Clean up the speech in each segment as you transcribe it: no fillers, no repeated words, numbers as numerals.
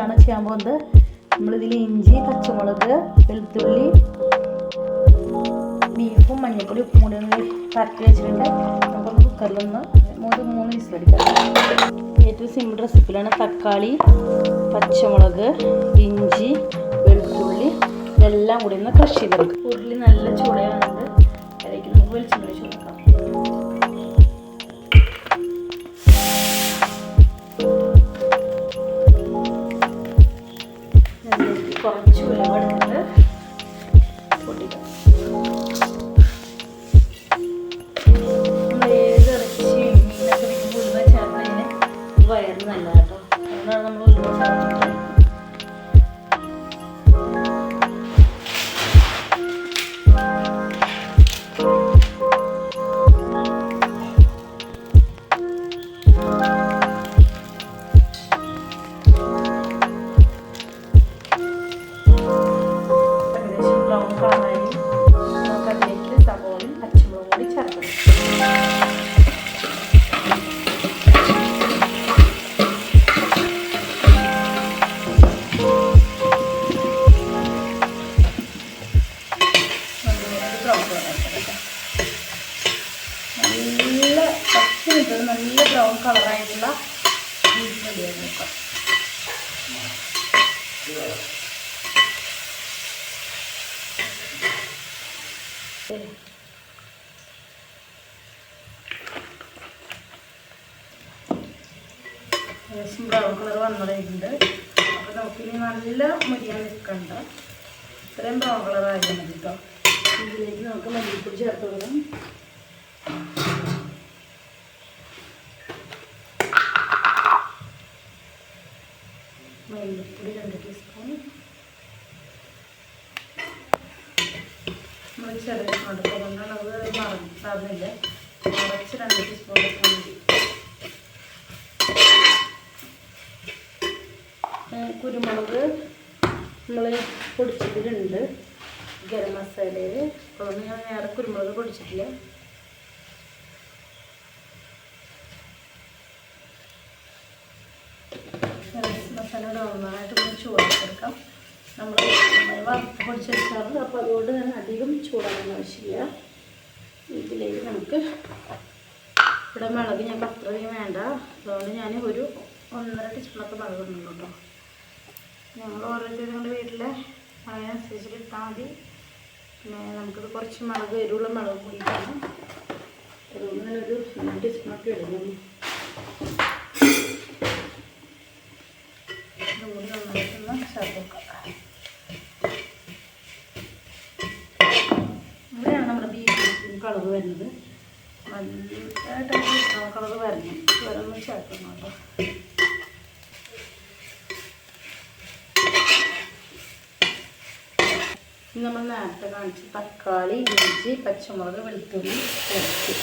റെസിപ്പിയാണ് ചെയ്യാൻ പോകുന്നത്. നമ്മളിതിൽ ഇഞ്ചി, പച്ചമുളക്, വെളുത്തുള്ളി, ബീഫും മഞ്ഞൾപ്പൊടി, ഉപ്പും കൂടി ഒന്ന് പരത്തി വെച്ചിട്ടുണ്ട്. നമുക്കൊന്ന് കുക്കറിലൊന്ന് 3 വിസിലടിക്കാം. ഏറ്റവും സിമ്പിൾ റെസിപ്പിയിലാണ്. തക്കാളി, പച്ചമുളക്, ഇഞ്ചി, വെളുത്തുള്ളി ഇതെല്ലാം കൂടി ഒന്ന് ക്രഷ് ചെയ്തെടുക്കും. ഉരുളി നല്ല ചൂടായുണ്ട്. അതിലേക്ക് നമുക്ക് വെളിച്ചെണ്ണ ഒഴിച്ച് കൊടുക്കാം. കുറച്ച് ഉലുവെടുത്തിട്ട് പൊട്ടിക്കാം. നമ്മൾ ഏത് ഇറച്ചിയും മീനൊക്കെ വെക്കുമ്പോൾ ഉലുവ ചേർത്തതിന് വയറിന് നല്ലതാണ് കേട്ടോ. അതുകൊണ്ടാണ് നമ്മൾ ഉലുവ ചേർക്കുന്നത്. നല്ല ബ്രൗൺ കളറായിട്ടുള്ള ബീഫ് റെഡിയായി നോക്കാം. ഏകദേശം ബ്രൗൺ കളർ വന്നതായിട്ടുണ്ട്. അപ്പോൾ നമുക്കിനി നല്ല മുരിയാൻ നിൽക്കണ്ട. ഇത്രയും ബ്രൗൺ കളർ ആയാൽ മതി കേട്ടോ. ഇതിലേക്ക് നമുക്ക് മല്ലിപ്പൊടി ചേർത്ത് കൊടുക്കണം. മല്ലിപ്പൊടി 2 ടീസ്പൂൺ. നമ്മൾ ചെറിയ കൊണ്ടുകൊണ്ടാണ് അത് മറന്നില്ല. കുറച്ച് 2 ടീസ്പൂൺ എടുക്കാൻ മതി. കുരുമുളക് നമ്മൾ പൊടിച്ചിട്ടുണ്ട് ഗരം മസാലയിൽ. അതുകൊണ്ട് ഞാൻ വേറെ കുരുമുളക് പൊടിച്ചിട്ടില്ല. മസാല നന്നായിട്ട് ഒന്ന് ചൂടാക്കിയെടുക്കാം. നമ്മൾ വറുത്ത് പൊടിച്ച് വെച്ചാറുണ്ട്. അപ്പോൾ അതുകൊണ്ട് തന്നെ അധികം ചൂടാക്കാൻ ആവശ്യമില്ല. ഇതിലേക്ക് നമുക്ക് ഇവിടെ മുളക് ഞങ്ങൾക്ക് അത്രയും വേണ്ട. അതുകൊണ്ട് ഞാൻ ഒരു 1.5 ടീസ്പൂണൊക്കെ മുളക് ഇടുന്നുള്ളൂ കേട്ടോ. ഞങ്ങൾ ഓരോരുത്തരുടെ വീട്ടിലെ അതിനനുസരിച്ചിട്ട് ഇട്ടാൽ മതി. പിന്നെ നമുക്കിത് കുറച്ച് മുളക് എരിവുള്ള മുളക് കൂടിയിട്ടാണ്. അതുകൊണ്ട് ഞാനൊരു 2 ടീസ്പൂണൊക്കെ ഇടുന്നു. കൂടി നന്നായിട്ടൊന്ന് ചേർത്ത് വെക്കാം. ഇവിടെയാണ് നമ്മുടെ ബീഫ് കളർ വരുന്നത്. നല്ലതായിട്ട് കളർ വരണം. വരൊന്ന് ചേർക്കണം കേട്ടോ. നമ്മൾ നേരത്തെ കാണിച്ച് തക്കാളി, ഇഞ്ചി, പച്ചമുളക്, വെളുത്തുള്ളി ചേർത്ത്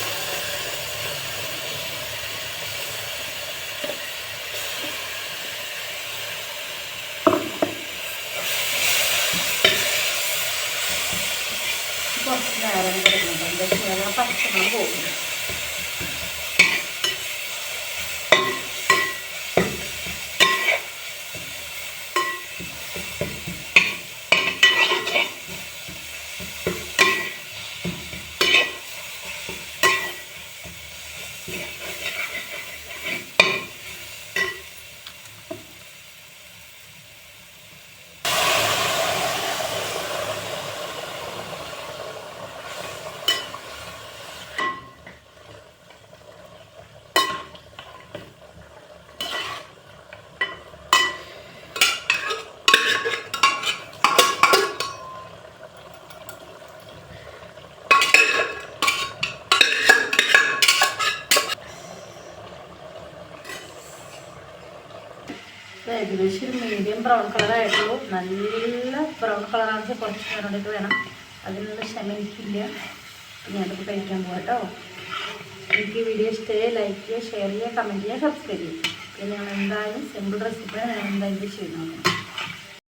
കുറച്ച് നേരം കിടക്കുന്നുണ്ട്. എന്താ വെച്ചാൽ പച്ചമുളക് പോകുന്നു. ഏകദേശം ഒരു മീഡിയം ബ്രൗൺ കളറായിട്ടുള്ളൂ. നല്ല ബ്രൗൺ കളറാണെന്ന് കുറച്ച് നേരം വേണം. അതിനുള്ള ക്ഷമ എനിക്കില്ല. ഞാനത് കഴിക്കാൻ പോകാം കേട്ടോ. എനിക്ക് ഈ വീഡിയോ ഇഷ്ടമായി ലൈക്ക് ചെയ്യുക, ഷെയർ ചെയ്യുക, കമൻറ്റ് ചെയ്യുക, സബ്സ്ക്രൈബ് ചെയ്യുക. പിന്നെ ഞങ്ങൾ എന്തായാലും സിമ്പിൾ റെസിപ്പിയാണ് ഞാൻ എന്തായാലും ചെയ്യുന്നത്.